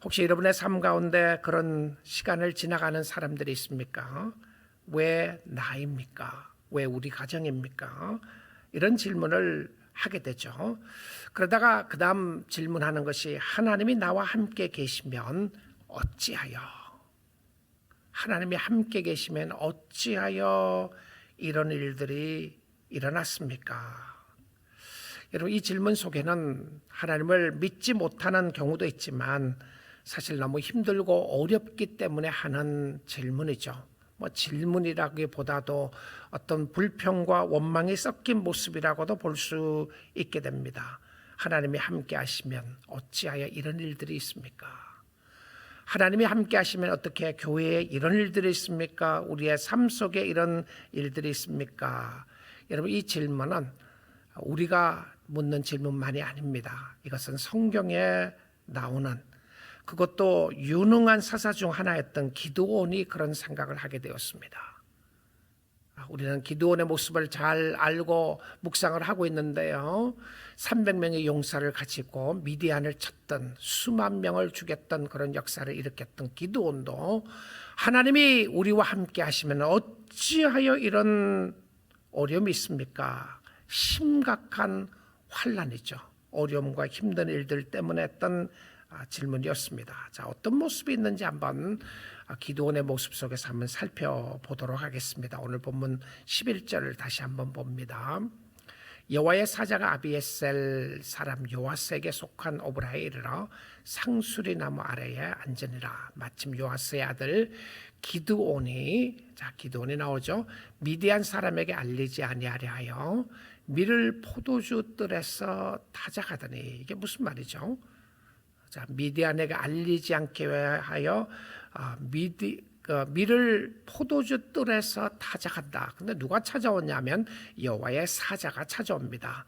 혹시 여러분의 삶 가운데 그런 시간을 지나가는 사람들이 있습니까? 왜 나입니까? 왜 우리 가정입니까? 이런 질문을 하게 되죠. 그러다가 그 다음 질문하는 것이 하나님이 나와 함께 계시면 어찌하여, 하나님이 함께 계시면 어찌하여 이런 일들이 일어났습니까? 여러분, 이 질문 속에는 하나님을 믿지 못하는 경우도 있지만 사실 너무 힘들고 어렵기 때문에 하는 질문이죠. 질문이라기보다도 어떤 불평과 원망이 섞인 모습이라고도 볼 수 있게 됩니다. 하나님이 함께 하시면 어찌하여 이런 일들이 있습니까? 하나님이 함께 하시면 어떻게 교회에 이런 일들이 있습니까? 우리의 삶 속에 이런 일들이 있습니까? 여러분, 이 질문은 우리가 묻는 질문만이 아닙니다. 이것은 성경에 나오는, 그것도 유능한 사사 중 하나였던 기드온이 그런 생각을 하게 되었습니다. 우리는 기드온의 모습을 잘 알고 묵상을 하고 있는데요, 300명의 용사를 가지고 미디안을 쳤던, 수만 명을 죽였던 그런 역사를 일으켰던 기드온도 하나님이 우리와 함께 하시면 어찌하여 이런 어려움이 있습니까? 심각한 환난이죠. 어려움과 힘든 일들 때문에 했던 질문이었습니다. 자, 어떤 모습이 있는지 한번 기드온의 모습 속에서 한번 살펴보도록 하겠습니다. 오늘 본문 11절을 다시 한번 봅니다. 여호와의 사자가 아비에셀 사람 요아스에게 속한 오브라에 이르러 상수리 나무 아래에 앉으니라. 마침 요아스의 아들 기드온이, 자, 기드온이 나오죠. 미디안 사람에게 알리지 아니하려 하여 밀을 포도주 뜰에서 타작하더니, 이게 무슨 말이죠? 자, 미디안에게 알리지 않게 하여 밀을 포도주 뜰에서 타작한다. 근데 누가 찾아오냐면 여호와의 사자가 찾아옵니다.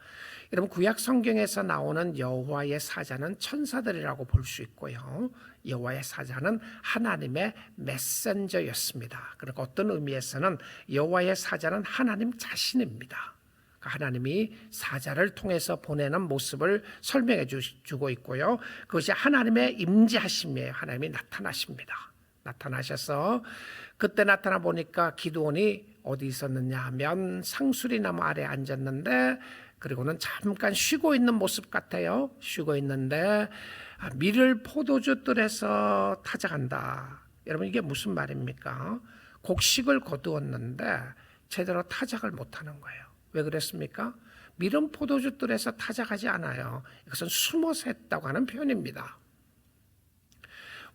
여러분, 구약 성경에서 나오는 여호와의 사자는 천사들이라고 볼 수 있고요, 여호와의 사자는 하나님의 메신저였습니다. 그리고 어떤 의미에서는 여호와의 사자는 하나님 자신입니다. 하나님이 사자를 통해서 보내는 모습을 설명해 주고 있고요, 그것이 하나님의 임재하심이에요. 하나님이 나타나십니다. 나타나셔서 그때 나타나 보니까 기드온이 어디 있었느냐 하면 상수리 나무 아래에 앉았는데, 그리고는 잠깐 쉬고 있는 모습 같아요. 쉬고 있는데 밀을 포도주 뜰에서 타작한다. 여러분, 이게 무슨 말입니까? 곡식을 거두었는데 제대로 타작을 못하는 거예요. 왜 그랬습니까? 밀은 포도주 뜰에서 타작하지 않아요. 이것은 숨어서 했다고 하는 표현입니다.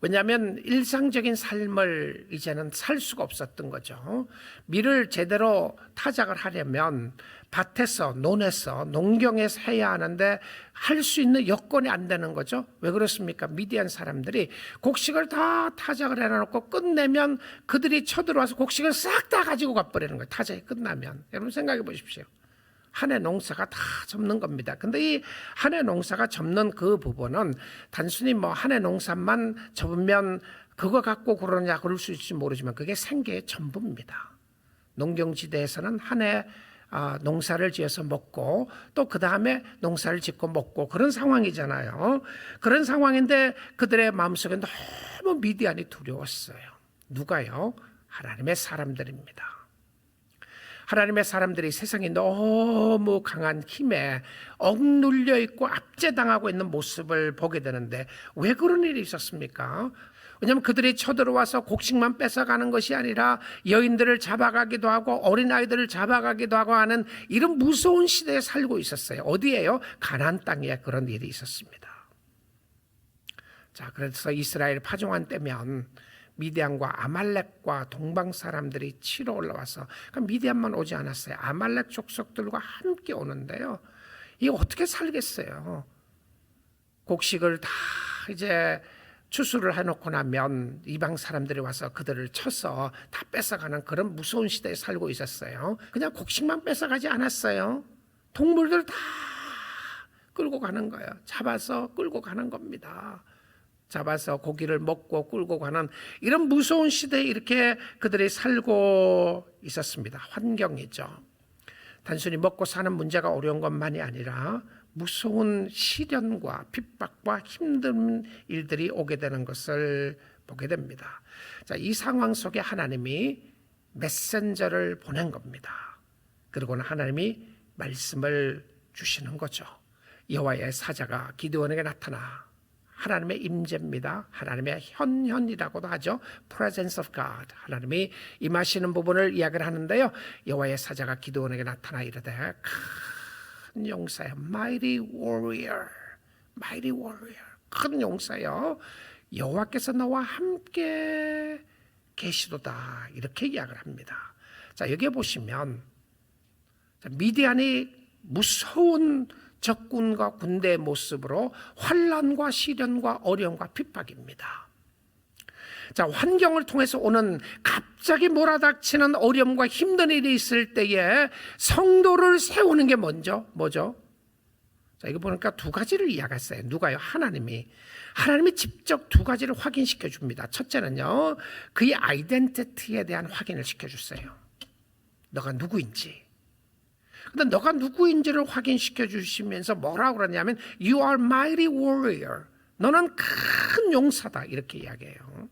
왜냐하면 일상적인 삶을 이제는 살 수가 없었던 거죠. 밀을 제대로 타작을 하려면 밭에서, 논에서, 농경에서 해야 하는데 할 수 있는 여건이 안 되는 거죠. 왜 그렇습니까? 미디안 사람들이 곡식을 다 타작을 해놓고 끝내면 그들이 쳐들어와서 곡식을 싹 다 가지고 가버리는 거예요. 타작이 끝나면. 여러분, 생각해 보십시오. 한 해 농사가 다 접는 겁니다. 근데 이 한 해 농사가 접는 그 부분은 단순히 한 해 농사만 접으면 그거 갖고 그러냐 그럴 수 있을지 모르지만 그게 생계의 전부입니다. 농경지대에서는 한 해 농사를 지어서 먹고 또 그 다음에 농사를 짓고 먹고 그런 상황이잖아요. 그런 상황인데 그들의 마음속에 너무 미디안이 두려웠어요. 누가요? 하나님의 사람들입니다. 하나님의 사람들이 세상에 너무 강한 힘에 억눌려 있고 압제당하고 있는 모습을 보게 되는데, 왜 그런 일이 있었습니까? 왜냐하면 그들이 쳐들어와서 곡식만 뺏어가는 것이 아니라 여인들을 잡아가기도 하고 어린아이들을 잡아가기도 하고 하는 이런 무서운 시대에 살고 있었어요. 어디에요? 가나안 땅에 그런 일이 있었습니다. 자, 그래서 이스라엘 파종한 때면 미디안과 아말렉과 동방 사람들이 치러 올라와서, 그러니까 미디안만 오지 않았어요. 아말렉 족속들과 함께 오는데요, 이게 어떻게 살겠어요? 곡식을 다 이제 추수를 해놓고 나면 이방 사람들이 와서 그들을 쳐서 다 뺏어가는 그런 무서운 시대에 살고 있었어요. 그냥 곡식만 뺏어가지 않았어요. 동물들 다 끌고 가는 거예요. 잡아서 끌고 가는 겁니다. 잡아서 고기를 먹고 끌고 가는 이런 무서운 시대에 이렇게 그들이 살고 있었습니다. 환경이죠. 단순히 먹고 사는 문제가 어려운 것만이 아니라 무서운 시련과 핍박과 힘든 일들이 오게 되는 것을 보게 됩니다. 자, 이 상황 속에 하나님이 메신저를 보낸 겁니다. 그리고는 하나님이 말씀을 주시는 거죠. 여호와의 사자가 기드온에게 나타나 하나님의 임재입니다. 하나님의 현현이라고도 하죠. Presence of God. 하나님이 임하시는 부분을 이야기를 하는데요. 여호와의 사자가 기드온에게 나타나 이르되 큰 용사여, mighty warrior, mighty warrior, 큰 용사여, 여호와께서 너와 함께 계시도다. 이렇게 이야기를 합니다. 자, 여기에 보시면 미디안이 무서운 적군과 군대의 모습으로 환난과 시련과 어려움과 핍박입니다. 자, 환경을 통해서 오는 갑자기 몰아닥치는 어려움과 힘든 일이 있을 때에 성도를 세우는 게 먼저 뭐죠? 자, 이거 보니까 두 가지를 이야기했어요. 누가요? 하나님이 직접 두 가지를 확인시켜 줍니다. 첫째는요, 그의 아이덴티티에 대한 확인을 시켜주세요. 너가 누구인지. 근데 너가 누구인지를 확인시켜 주시면서 뭐라고 그러냐면 You are mighty warrior. 너는 큰 용사다. 이렇게 이야기해요.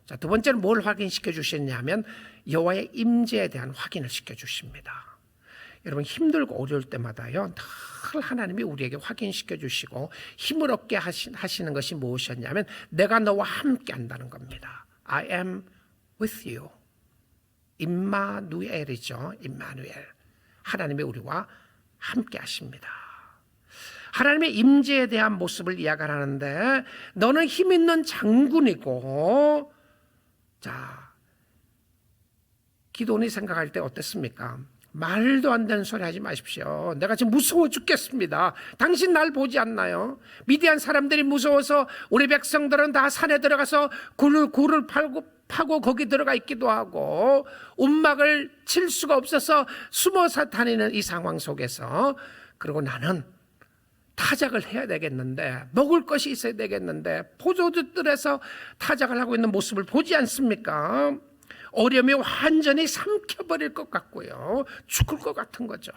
자, 두 번째는 뭘 확인시켜 주셨냐면 여호와의 임재에 대한 확인을 시켜 주십니다. 여러분, 힘들고 어려울 때마다요, 늘 하나님이 우리에게 확인시켜 주시고 힘을 얻게 하시는 것이 무엇이었냐면 내가 너와 함께 한다는 겁니다. I am with you. 임마누엘이죠. 임마누엘. 하나님이 우리와 함께 하십니다. 하나님의 임재에 대한 모습을 이야기하는데 너는 힘 있는 장군이고, 자, 기도원이 생각할 때 어땠습니까? 말도 안 되는 소리 하지 마십시오. 내가 지금 무서워 죽겠습니다. 당신 날 보지 않나요? 미디안 사람들이 무서워서 우리 백성들은 다 산에 들어가서 굴을 파고 거기 들어가 있기도 하고 움막을 칠 수가 없어서 숨어서 다니는 이 상황 속에서, 그리고 나는 타작을 해야 되겠는데 먹을 것이 있어야 되겠는데 포도주들에서 타작을 하고 있는 모습을 보지 않습니까? 어려움이 완전히 삼켜버릴 것 같고요, 죽을 것 같은 거죠.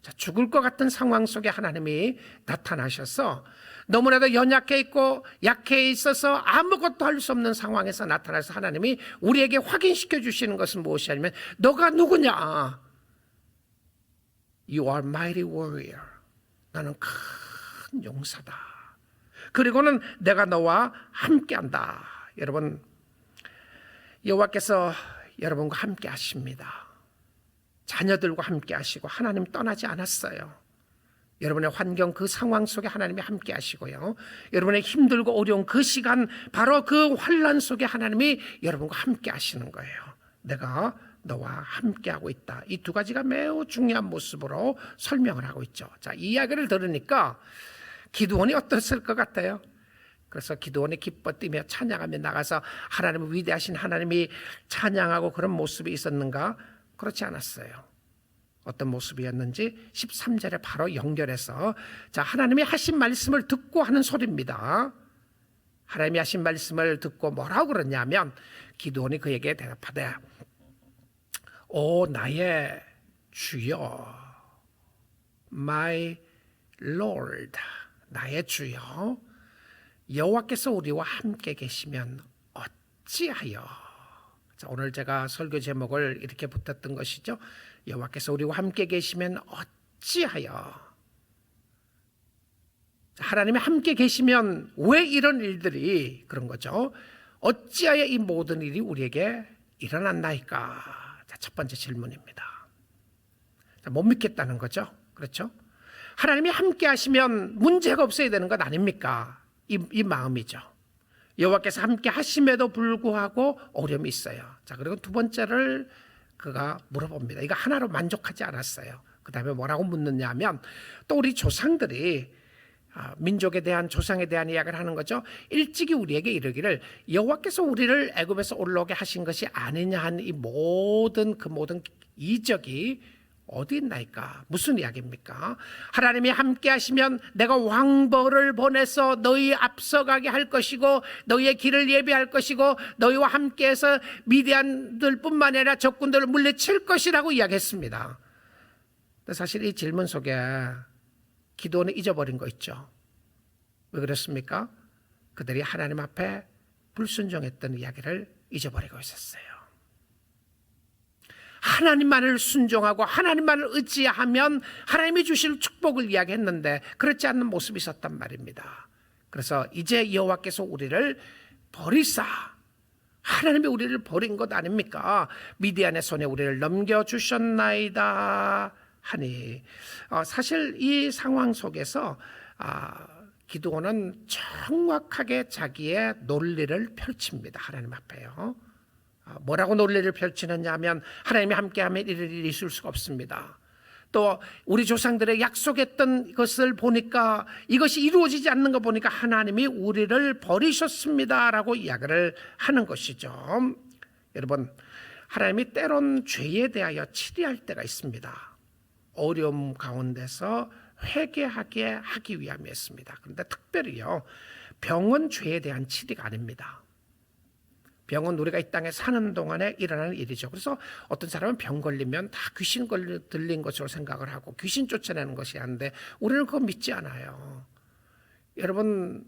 자, 죽을 것 같은 상황 속에 하나님이 나타나셔서 너무나도 연약해 있고 약해 있어서 아무것도 할 수 없는 상황에서 나타나서 하나님이 우리에게 확인시켜 주시는 것은 무엇이냐면 너가 누구냐? You are mighty warrior. 나는 큰 용사다. 그리고는 내가 너와 함께한다. 여러분, 여호와께서 여러분과 함께 하십니다. 자녀들과 함께 하시고 하나님 떠나지 않았어요. 여러분의 환경, 그 상황 속에 하나님이 함께 하시고요, 여러분의 힘들고 어려운 그 시간, 바로 그 환난 속에 하나님이 여러분과 함께 하시는 거예요. 내가 너와 함께 하고 있다. 이 두 가지가 매우 중요한 모습으로 설명을 하고 있죠. 자, 이 이야기를 들으니까 기드온이 어땠을 것 같아요? 그래서 기드온이 기뻐 뛰며 찬양하며 나가서 하나님의 위대하신 하나님이 찬양하고 그런 모습이 있었는가? 그렇지 않았어요. 어떤 모습이었는지 13절에 바로 연결해서, 자, 하나님이 하신 말씀을 듣고 하는 소리입니다. 하나님이 하신 말씀을 듣고 뭐라고 그러냐면 기드온이 그에게 대답하되 오 나의 주여, my lord, 나의 주여, 여호와께서 우리와 함께 계시면 어찌하여. 자, 오늘 제가 설교 제목을 이렇게 붙였던 것이죠. 여호와께서 우리와 함께 계시면 어찌하여. 하나님이 함께 계시면 왜 이런 일들이, 그런 거죠. 어찌하여 이 모든 일이 우리에게 일어났나이까. 자, 첫 번째 질문입니다. 자, 못 믿겠다는 거죠. 그렇죠? 하나님이 함께 하시면 문제가 없어야 되는 것 아닙니까? 이 마음이죠. 여호와께서 함께 하심에도 불구하고 어려움이 있어요. 자, 그리고 두 번째를 그가 물어봅니다. 이거 하나로 만족하지 않았어요. 그 다음에 뭐라고 묻느냐 하면 또 우리 조상들이 민족에 대한, 조상에 대한 이야기를 하는 거죠. 일찍이 우리에게 이르기를 여호와께서 우리를 애굽에서 올라오게 하신 것이 아니냐 한 이 모든 이적이 어디 있나이까? 무슨 이야기입니까? 하나님이 함께 하시면 내가 왕벌을 보내서 너희 앞서가게 할 것이고 너희의 길을 예비할 것이고 너희와 함께해서 미디안들뿐만 아니라 적군들을 물리칠 것이라고 이야기했습니다. 근데 사실 이 질문 속에 기도는 잊어버린 거 있죠. 왜 그렇습니까? 그들이 하나님 앞에 불순종했던 이야기를 잊어버리고 있었어요. 하나님만을 순종하고 하나님만을 의지하면 하나님이 주실 축복을 이야기했는데 그렇지 않는 모습이 있었단 말입니다. 그래서 이제 여호와께서 우리를 버리사, 하나님이 우리를 버린 것 아닙니까? 미디안의 손에 우리를 넘겨주셨나이다 하니, 사실 이 상황 속에서 기드온은 정확하게 자기의 논리를 펼칩니다. 하나님 앞에요. 뭐라고 논리를 펼치느냐 하면, 하나님이 함께하면 이런 일이 있을 수가 없습니다. 또 우리 조상들의 약속했던 것을 보니까 이것이 이루어지지 않는 거 보니까 하나님이 우리를 버리셨습니다 라고 이야기를 하는 것이죠. 여러분, 하나님이 때론 죄에 대하여 치리할 때가 있습니다. 어려움 가운데서 회개하게 하기 위함이었습니다. 그런데 특별히요, 병은 죄에 대한 치리가 아닙니다. 병은 우리가 이 땅에 사는 동안에 일어나는 일이죠. 그래서 어떤 사람은 병 걸리면 다 귀신 들린 것으로 생각을 하고 귀신 쫓아내는 것이 하는데, 우리는 그거 믿지 않아요. 여러분,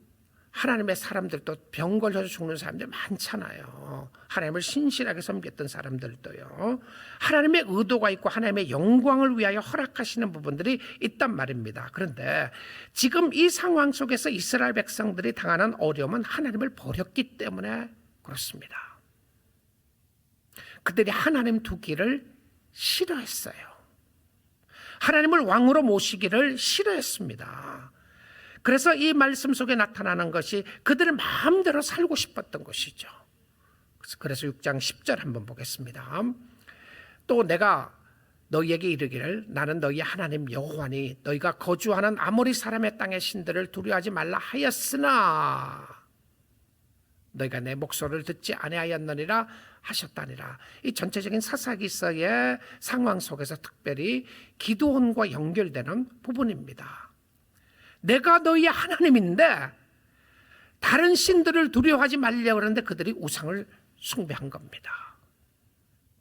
하나님의 사람들도 병 걸려서 죽는 사람들 많잖아요. 하나님을 신실하게 섬겼던 사람들도요. 하나님의 의도가 있고 하나님의 영광을 위하여 허락하시는 부분들이 있단 말입니다. 그런데 지금 이 상황 속에서 이스라엘 백성들이 당하는 어려움은 하나님을 버렸기 때문에 그렇습니다. 그들이 하나님 두기를 싫어했어요. 하나님을 왕으로 모시기를 싫어했습니다. 그래서 이 말씀 속에 나타나는 것이 그들의 마음대로 살고 싶었던 것이죠. 그래서 6장 10절 한번 보겠습니다. 또 내가 너희에게 이르기를, 나는 너희 하나님 여호와니 너희가 거주하는 아모리 사람의 땅의 신들을 두려워하지 말라 하였으나 너희가 내 목소리를 듣지 아니하였느니라 하셨다니라. 이 전체적인 사사기서의 상황 속에서 특별히 기드온과 연결되는 부분입니다. 내가 너희의 하나님인데 다른 신들을 두려워하지 말려고 그러는데 그들이 우상을 숭배한 겁니다.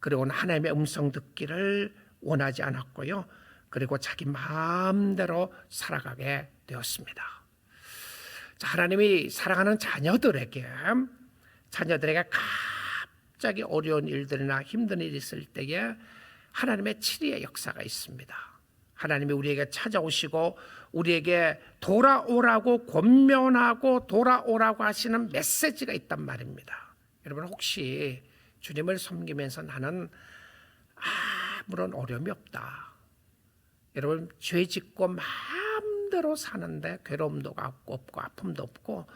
그리고 하나님의 음성 듣기를 원하지 않았고요, 그리고 자기 마음대로 살아가게 되었습니다. 하나님이 사랑하는 자녀들에게 갑자기 어려운 일들이나 힘든 일이 있을 때에 하나님의 치리의 역사가 있습니다. 하나님이 우리에게 찾아오시고 우리에게 돌아오라고 권면하고 돌아오라고 하시는 메시지가 있단 말입니다. 여러분, 혹시 주님을 섬기면서 나는 아무런 어려움이 없다, 여러분 죄 짓고 마음대로 사는데 괴로움도 없고 아픔도 없고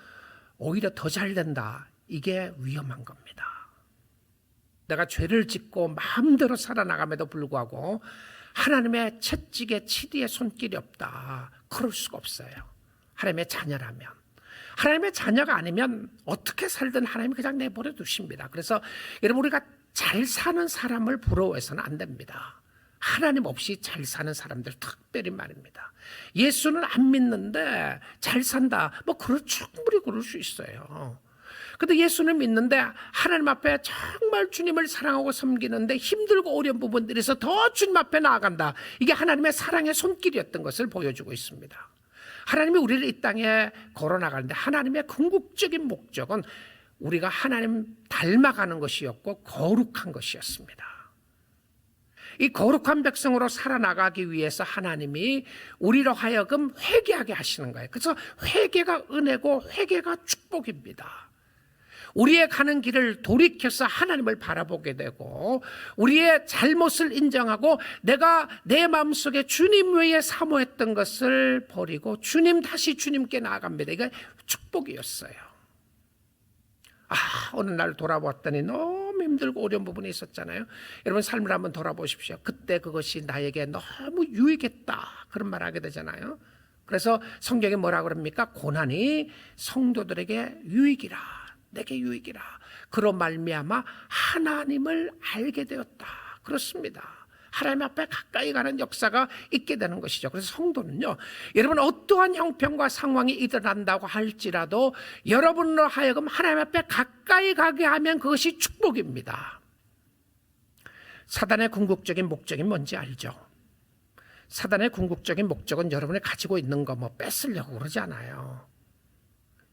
오히려 더 잘 된다, 이게 위험한 겁니다. 내가 죄를 짓고 마음대로 살아나감에도 불구하고 하나님의 채찍에 치리에 손길이 없다, 그럴 수가 없어요. 하나님의 자녀라면. 하나님의 자녀가 아니면 어떻게 살든 하나님이 그냥 내버려 두십니다. 그래서 여러분, 우리가 잘 사는 사람을 부러워해서는 안 됩니다. 하나님 없이 잘 사는 사람들 특별히 말입니다. 예수는 안 믿는데 잘 산다, 충분히 그럴 수 있어요. 근데 예수는 믿는데 하나님 앞에 정말 주님을 사랑하고 섬기는데 힘들고 어려운 부분들에서 더 주님 앞에 나아간다, 이게 하나님의 사랑의 손길이었던 것을 보여주고 있습니다. 하나님이 우리를 이 땅에 걸어나가는데 하나님의 궁극적인 목적은 우리가 하나님 닮아가는 것이었고 거룩한 것이었습니다. 이 거룩한 백성으로 살아나가기 위해서 하나님이 우리로 하여금 회개하게 하시는 거예요. 그래서 회개가 은혜고 회개가 축복입니다. 우리의 가는 길을 돌이켜서 하나님을 바라보게 되고 우리의 잘못을 인정하고 내가 내 마음속에 주님 외에 사모했던 것을 버리고 다시 주님께 나아갑니다. 이게 축복이었어요. 어느 날 돌아보았더니 너무 힘들고 어려운 부분이 있었잖아요. 여러분, 삶을 한번 돌아보십시오. 그때 그것이 나에게 너무 유익했다, 그런 말 하게 되잖아요. 그래서 성경에 뭐라 그럽니까? 고난이 성도들에게 유익이라, 내게 유익이라. 그로 말미암아 하나님을 알게 되었다, 그렇습니다. 하나님 앞에 가까이 가는 역사가 있게 되는 것이죠. 그래서 성도는요, 여러분 어떠한 형편과 상황이 일어난다고 할지라도 여러분으로 하여금 하나님 앞에 가까이 가게 하면 그것이 축복입니다. 사단의 궁극적인 목적이 뭔지 알죠? 사단의 궁극적인 목적은 여러분이 가지고 있는 거 뭐 뺏으려고 그러지 않아요.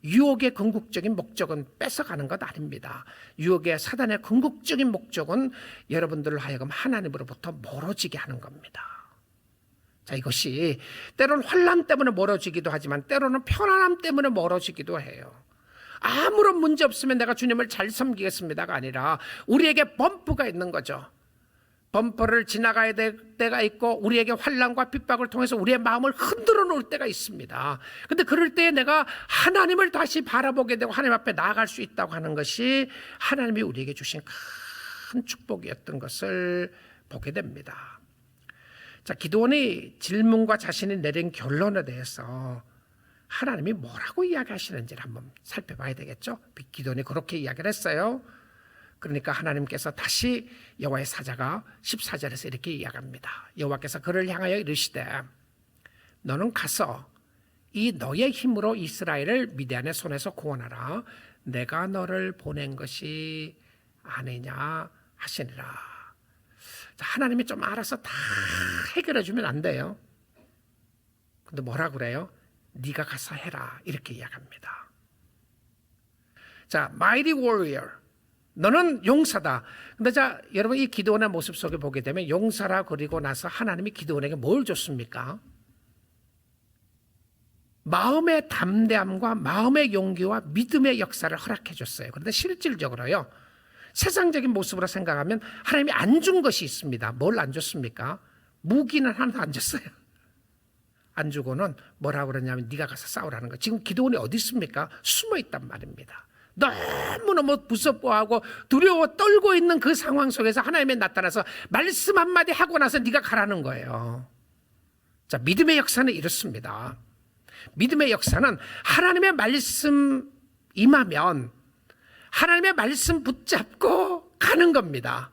유혹의 궁극적인 목적은 뺏어가는 것 아닙니다. 유혹의 사단의 궁극적인 목적은 여러분들을 하여금 하나님으로부터 멀어지게 하는 겁니다. 자, 이것이 때로는 환난 때문에 멀어지기도 하지만 때로는 편안함 때문에 멀어지기도 해요. 아무런 문제 없으면 내가 주님을 잘 섬기겠습니다가 아니라 우리에게 범프가 있는 거죠. 범퍼를 지나가야 될 때가 있고 우리에게 환난과 핍박을 통해서 우리의 마음을 흔들어 놓을 때가 있습니다. 그런데 그럴 때에 내가 하나님을 다시 바라보게 되고 하나님 앞에 나아갈 수 있다고 하는 것이 하나님이 우리에게 주신 큰 축복이었던 것을 보게 됩니다. 자, 기드온이 질문과 자신이 내린 결론에 대해서 하나님이 뭐라고 이야기하시는지를 한번 살펴봐야 되겠죠. 기드온이 그렇게 이야기를 했어요. 그러니까 하나님께서 다시 여호와의 사자가 14절에서 이렇게 이야기합니다. 여호와께서 그를 향하여 이르시되 너는 가서 이 너의 힘으로 이스라엘을 미디안의 손에서 구원하라. 내가 너를 보낸 것이 아니냐 하시니라. 자, 하나님이 좀 알아서 다 해결해 주면 안 돼요. 근데 뭐라 그래요? 네가 가서 해라 이렇게 이야기합니다. 자, mighty warrior, 너는 용사다. 근데 자, 여러분 이 기드온의 모습 속에 보게 되면 용사라 그리고 나서 하나님이 기드온에게 뭘 줬습니까? 마음의 담대함과 마음의 용기와 믿음의 역사를 허락해 줬어요. 그런데 실질적으로요, 세상적인 모습으로 생각하면 하나님이 안 준 것이 있습니다. 뭘 안 줬습니까? 무기는 하나도 안 줬어요. 안 주고는 뭐라고 그러냐면 네가 가서 싸우라는 거. 지금 기드온이 어디 있습니까? 숨어 있단 말입니다. 너무너무 무섭고하고 두려워 떨고 있는 그 상황 속에서 하나님이 나타나서 말씀 한마디 하고 나서 네가 가라는 거예요. 자, 믿음의 역사는 이렇습니다. 믿음의 역사는 하나님의 말씀 임하면 하나님의 말씀 붙잡고 가는 겁니다.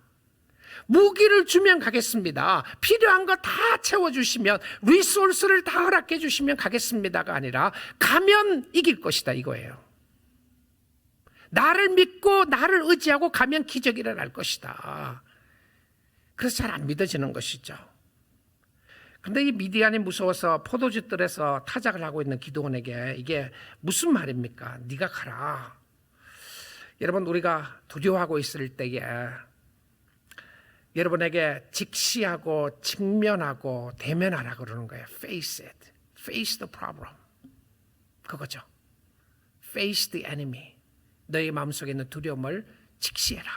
무기를 주면 가겠습니다. 필요한 거 다 채워주시면, 리소스를 다 허락해 주시면 가겠습니다가 아니라 가면 이길 것이다 이거예요. 나를 믿고 나를 의지하고 가면 기적이 일어날 것이다. 그래서 잘 안 믿어지는 것이죠. 그런데 이 미디안이 무서워서 포도주뜰에서 타작을 하고 있는 기드온에게 이게 무슨 말입니까? 네가 가라. 여러분, 우리가 두려워하고 있을 때에 여러분에게 직시하고 직면하고 대면하라 그러는 거예요. Face it. Face the problem. 그거죠. Face the enemy. 너의 마음속에 있는 두려움을 직시해라.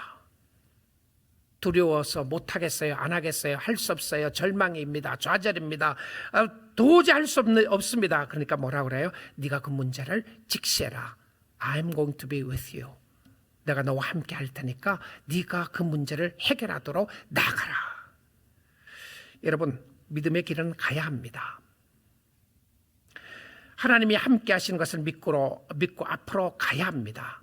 두려워서 못하겠어요, 안 하겠어요, 할 수 없어요, 절망입니다, 좌절입니다, 도저히 할 수 없습니다. 그러니까 뭐라 그래요? 네가 그 문제를 직시해라. I'm going to be with you. 내가 너와 함께 할 테니까 네가 그 문제를 해결하도록 나가라. 여러분, 믿음의 길은 가야 합니다. 하나님이 함께 하시는 것을 믿고 앞으로 가야 합니다.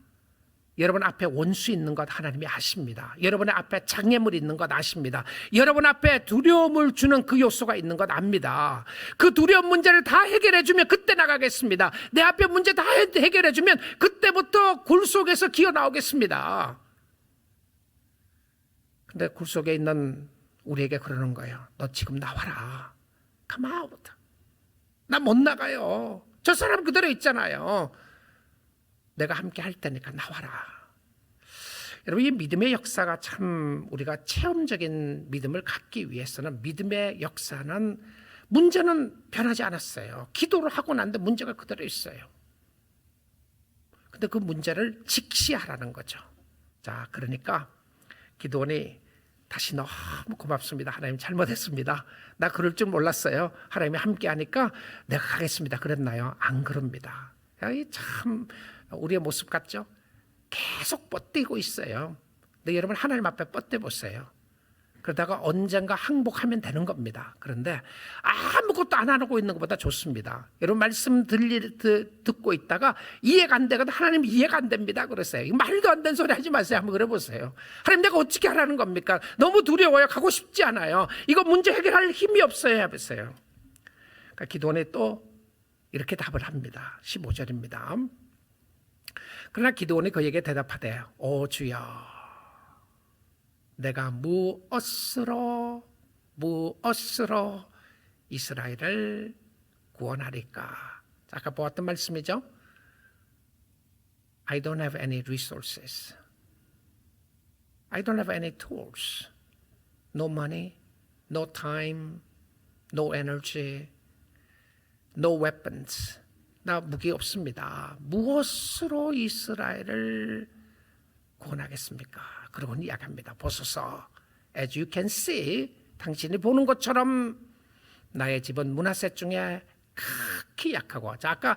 여러분 앞에 원수 있는 것 하나님이 아십니다. 여러분의 앞에 장애물 있는 것 아십니다. 여러분 앞에 두려움을 주는 그 요소가 있는 것 압니다. 그 두려움 문제를 다 해결해 주면 그때 나가겠습니다. 내 앞에 문제 다 해결해 주면 그때부터 굴 속에서 기어 나오겠습니다. 근데 굴 속에 있는 우리에게 그러는 거예요. 너 지금 나와라. Come out. 나 못 나가요. 저 사람 그대로 있잖아요. 내가 함께 할 테니까 나와라. 여러분, 이 믿음의 역사가 참 우리가 체험적인 믿음을 갖기 위해서는 믿음의 역사는 문제는 변하지 않았어요. 기도를 하고 난데 문제가 그대로 있어요. 근데 그 문제를 직시하라는 거죠. 자, 그러니까 기드온이 다시 너무 고맙습니다. 하나님 잘못했습니다. 나 그럴 줄 몰랐어요. 하나님이 함께 하니까 내가 가겠습니다. 그랬나요? 안 그럽니다. 참 우리의 모습 같죠? 계속 뻗대고 있어요. 근데 여러분 하나님 앞에 뻗대 보세요. 그러다가 언젠가 항복하면 되는 겁니다. 그런데 아무것도 안 하고 있는 것보다 좋습니다. 여러분 말씀 듣고 있다가 이해가 안 되거든. 하나님 이해가 안 됩니다. 그랬어요. 말도 안 되는 소리 하지 마세요. 한번 그래 보세요. 하나님 내가 어떻게 하라는 겁니까? 너무 두려워요. 가고 싶지 않아요. 이거 문제 해결할 힘이 없어요. 해보세요. 그러니까 기도원에 또 이렇게 답을 합니다. 15절입니다. 그러나 기드온이 그에게 대답하되 오 주여, 내가 무엇으로 이스라엘을 구원하리까? 아까 보았던 말씀이죠. I don't have any resources. I don't have any tools. No money, no time, no energy, no weapons. 나 무기 없습니다. 무엇으로 이스라엘을 구원하겠습니까? 그러고 이야기합니다. 보소서, as you can see, 당신이 보는 것처럼 나의 집은 문하세 중에 극히 약하고. 자, 아까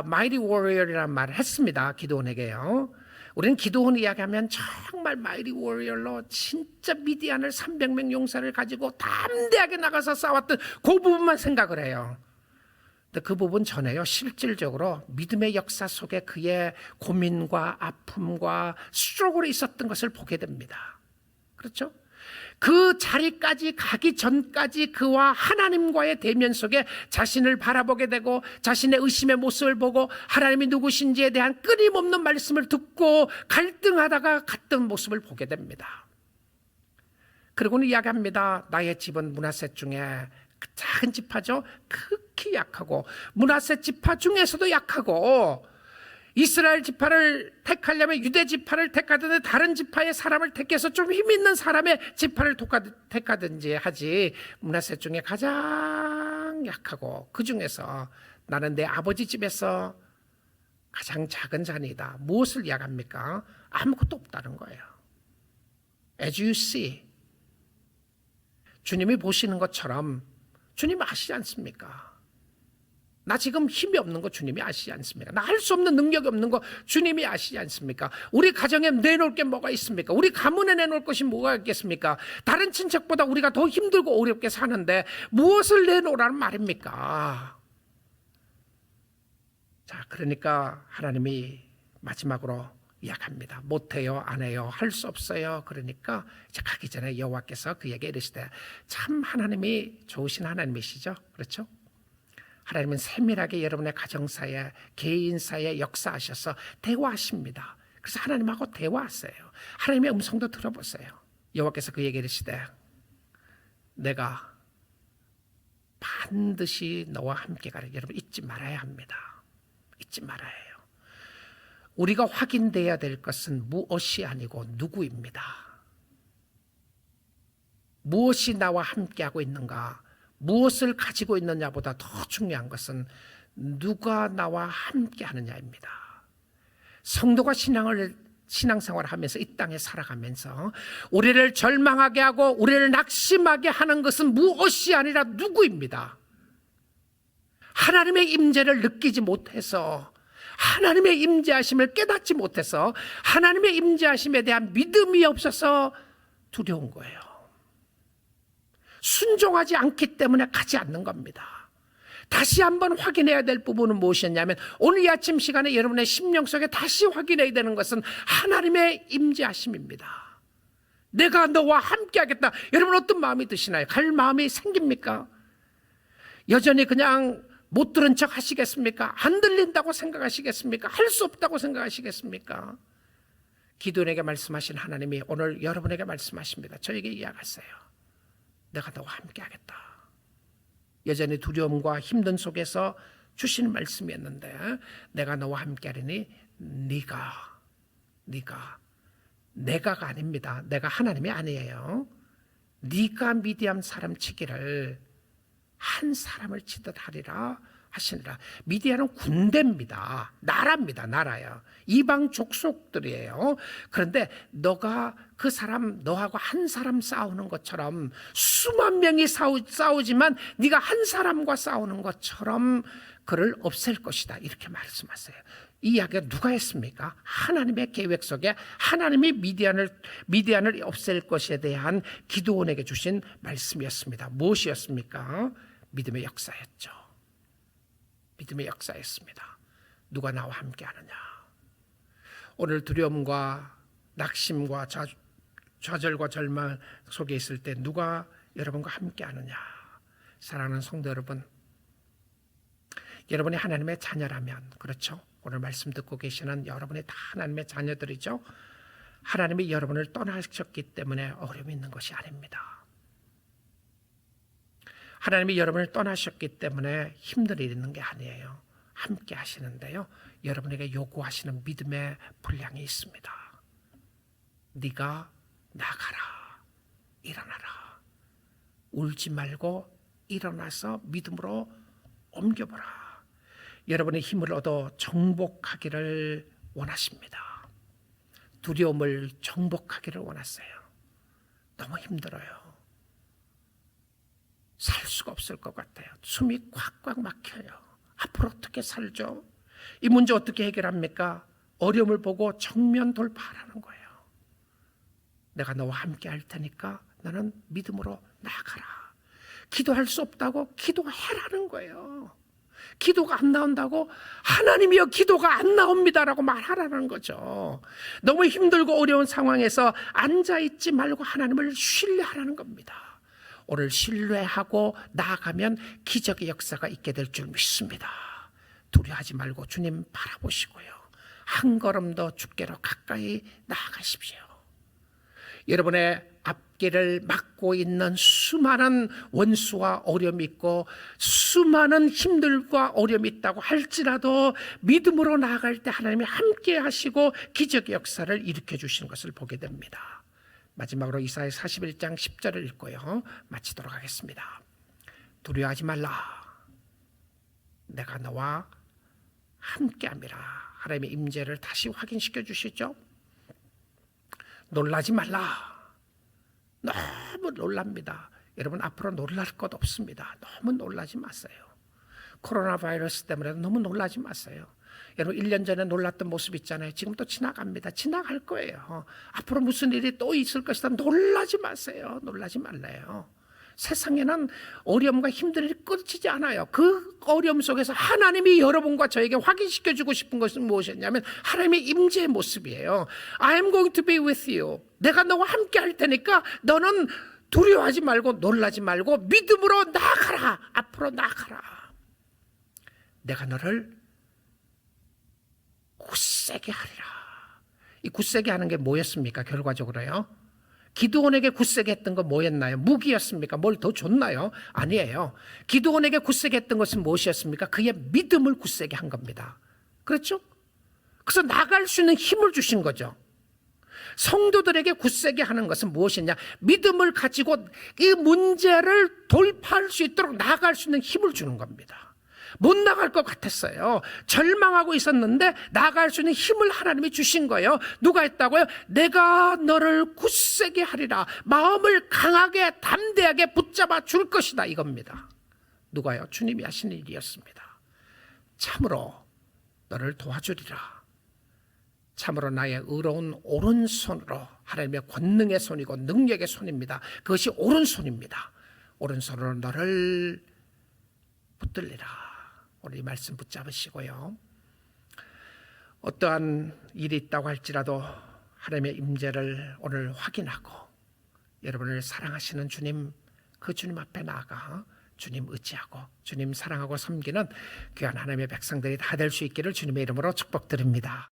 mighty warrior이라는 말을 했습니다. 기드온에게요. 우리는 기드온 이야기하면 정말 mighty warrior로 진짜 미디안을 300명 용사를 가지고 담대하게 나가서 싸웠던 그 부분만 생각을 해요. 근데 그 부분 전에요, 실질적으로 믿음의 역사 속에 그의 고민과 아픔과 스트러글이 있었던 것을 보게 됩니다. 그렇죠? 그 자리까지 가기 전까지 그와 하나님과의 대면 속에 자신을 바라보게 되고 자신의 의심의 모습을 보고 하나님이 누구신지에 대한 끊임없는 말씀을 듣고 갈등하다가 갔던 모습을 보게 됩니다. 그리고는 이야기합니다. 나의 집은 문하세 중에 작은 지파죠. 극히 약하고 문하세 지파 중에서도 약하고 이스라엘 지파를 택하려면 유대 지파를 택하든지 다른 지파의 사람을 택해서 좀 힘 있는 사람의 지파를 택하든지 하지 문하세 중에 가장 약하고 그 중에서 나는 내 아버지 집에서 가장 작은 자니다. 무엇을 이야기합니까? 아무것도 없다는 거예요. As you see, 주님이 보시는 것처럼 주님 아시지 않습니까? 나 지금 힘이 없는 거 주님이 아시지 않습니까? 나 할 수 없는 능력이 없는 거 주님이 아시지 않습니까? 우리 가정에 내놓을 게 뭐가 있습니까? 우리 가문에 내놓을 것이 뭐가 있겠습니까? 다른 친척보다 우리가 더 힘들고 어렵게 사는데 무엇을 내놓으라는 말입니까? 자, 그러니까 하나님이 마지막으로 이야기합니다. 못해요, 안 해요, 할 수 없어요. 그러니까 이제 가기 전에 여호와께서 그에게 이르시되, 참 하나님이 좋으신 하나님이시죠. 그렇죠? 하나님은 세밀하게 여러분의 가정사에 개인사에 역사하셔서 대화하십니다. 그래서 하나님하고 대화하세요. 하나님의 음성도 들어보세요. 여호와께서 그에게 이르시되, 내가 반드시 너와 함께 가리. 여러분 잊지 말아야 합니다. 잊지 말아야 해요. 우리가 확인돼야 될 것은 무엇이 아니고 누구입니다. 무엇이 나와 함께하고 있는가, 무엇을 가지고 있느냐보다 더 중요한 것은 누가 나와 함께하느냐입니다. 성도가 신앙생활을 하면서 이 땅에 살아가면서 우리를 절망하게 하고 우리를 낙심하게 하는 것은 무엇이 아니라 누구입니다. 하나님의 임재를 느끼지 못해서, 하나님의 임재하심을 깨닫지 못해서, 하나님의 임재하심에 대한 믿음이 없어서 두려운 거예요. 순종하지 않기 때문에 가지 않는 겁니다. 다시 한번 확인해야 될 부분은 무엇이었냐면, 오늘 이 아침 시간에 여러분의 심령 속에 다시 확인해야 되는 것은 하나님의 임재하심입니다. 내가 너와 함께 하겠다. 여러분 어떤 마음이 드시나요? 갈 마음이 생깁니까? 여전히 그냥 못 들은 척 하시겠습니까? 안 들린다고 생각하시겠습니까? 할 수 없다고 생각하시겠습니까? 기드온에게 말씀하신 하나님이 오늘 여러분에게 말씀하십니다. 저에게 이야기하세요. 내가 너와 함께 하겠다. 여전히 두려움과 힘든 속에서 주시는 말씀이었는데, 내가 너와 함께 하리니 내가가 아닙니다. 내가 하나님이 아니에요. 네가 미디안 사람 치기를 한 사람을 치듯 하리라 하시니라. 미디안은 군대입니다. 나라입니다. 나라요. 이방 족속들이에요. 그런데 너가 그 사람, 너하고 한 사람 싸우는 것처럼, 수만 명이 싸우지만 네가 한 사람과 싸우는 것처럼 그를 없앨 것이다. 이렇게 말씀하세요. 이 이야기가 누가 했습니까? 하나님의 계획 속에 하나님이 미디안을 없앨 것에 대한 기드온에게 주신 말씀이었습니다. 무엇이었습니까? 믿음의 역사였죠. 믿음의 역사였습니다. 누가 나와 함께 하느냐. 오늘 두려움과 낙심과 좌절과 절망 속에 있을 때 누가 여러분과 함께 하느냐. 사랑하는 성도 여러분, 여러분이 하나님의 자녀라면, 그렇죠? 오늘 말씀 듣고 계시는 여러분이 다 하나님의 자녀들이죠. 하나님이 여러분을 떠나셨기 때문에 어려움이 있는 것이 아닙니다. 하나님이 여러분을 떠나셨기 때문에 힘든 일이 있는 게 아니에요. 함께 하시는데요, 여러분에게 요구하시는 믿음의 분량이 있습니다. 네가 나가라, 일어나라, 울지 말고 일어나서 믿음으로 옮겨보라. 여러분의 힘을 얻어 정복하기를 원하십니다. 두려움을 정복하기를 원하세요. 너무 힘들어요. 살 수가 없을 것 같아요. 숨이 꽉꽉 막혀요. 앞으로 어떻게 살죠? 이 문제 어떻게 해결합니까? 어려움을 보고 정면 돌파하라는 거예요. 내가 너와 함께 할 테니까 너는 믿음으로 나아가라. 기도할 수 없다고 기도해라는 거예요. 기도가 안 나온다고 하나님이여 기도가 안 나옵니다라고 말하라는 거죠. 너무 힘들고 어려운 상황에서 앉아있지 말고 하나님을 신뢰하라는 겁니다. 오늘 신뢰하고 나아가면 기적의 역사가 있게 될 줄 믿습니다. 두려워하지 말고 주님 바라보시고요, 한 걸음 더 주께로 가까이 나아가십시오. 여러분의 앞길을 막고 있는 수많은 원수와 어려움이 있고 수많은 힘들과 어려움이 있다고 할지라도 믿음으로 나아갈 때 하나님이 함께 하시고 기적의 역사를 일으켜 주시는 것을 보게 됩니다. 마지막으로 이사야 41장 10절을 읽고요, 마치도록 하겠습니다. 두려워하지 말라. 내가 너와 함께함이라. 하나님의 임재를 다시 확인시켜 주시죠. 놀라지 말라. 너무 놀랍니다. 여러분, 앞으로 놀랄 것 없습니다. 너무 놀라지 마세요. 코로나 바이러스 때문에 너무 놀라지 마세요. 여러분, 1년 전에 놀랐던 모습 있잖아요. 지금 또 지나갑니다. 지나갈 거예요. 앞으로 무슨 일이 또 있을 것이다. 놀라지 마세요. 놀라지 말래요. 세상에는 어려움과 힘든 일이 끊이지 않아요. 그 어려움 속에서 하나님이 여러분과 저에게 확인시켜주고 싶은 것은 무엇이었냐면 하나님의 임재의 모습이에요. I am going to be with you. 내가 너와 함께 할 테니까 너는 두려워하지 말고 놀라지 말고 믿음으로 나아가라. 앞으로 나아가라. 내가 너를 굳세게 하리라. 이 굳세게 하는 게 뭐였습니까? 결과적으로요, 기드온에게 굳세게 했던 건 뭐였나요? 무기였습니까? 뭘 더 줬나요? 아니에요. 기드온에게 굳세게 했던 것은 무엇이었습니까? 그의 믿음을 굳세게 한 겁니다. 그렇죠? 그래서 나갈 수 있는 힘을 주신 거죠. 성도들에게 굳세게 하는 것은 무엇이냐? 믿음을 가지고 이 문제를 돌파할 수 있도록 나갈 수 있는 힘을 주는 겁니다. 못 나갈 것 같았어요. 절망하고 있었는데 나갈 수 있는 힘을 하나님이 주신 거예요. 누가 했다고요? 내가 너를 굳세게 하리라. 마음을 강하게 담대하게 붙잡아 줄 것이다, 이겁니다. 누가요? 주님이 하신 일이었습니다. 참으로 너를 도와주리라. 참으로 나의 의로운 오른손으로, 하나님의 권능의 손이고 능력의 손입니다. 그것이 오른손입니다. 오른손으로 너를 붙들리라. 오늘 이 말씀 붙잡으시고요, 어떠한 일이 있다고 할지라도 하나님의 임재를 오늘 확인하고 여러분을 사랑하시는 주님, 그 주님 앞에 나아가 주님 의지하고 주님 사랑하고 섬기는 귀한 하나님의 백성들이 다 될 수 있기를 주님의 이름으로 축복드립니다.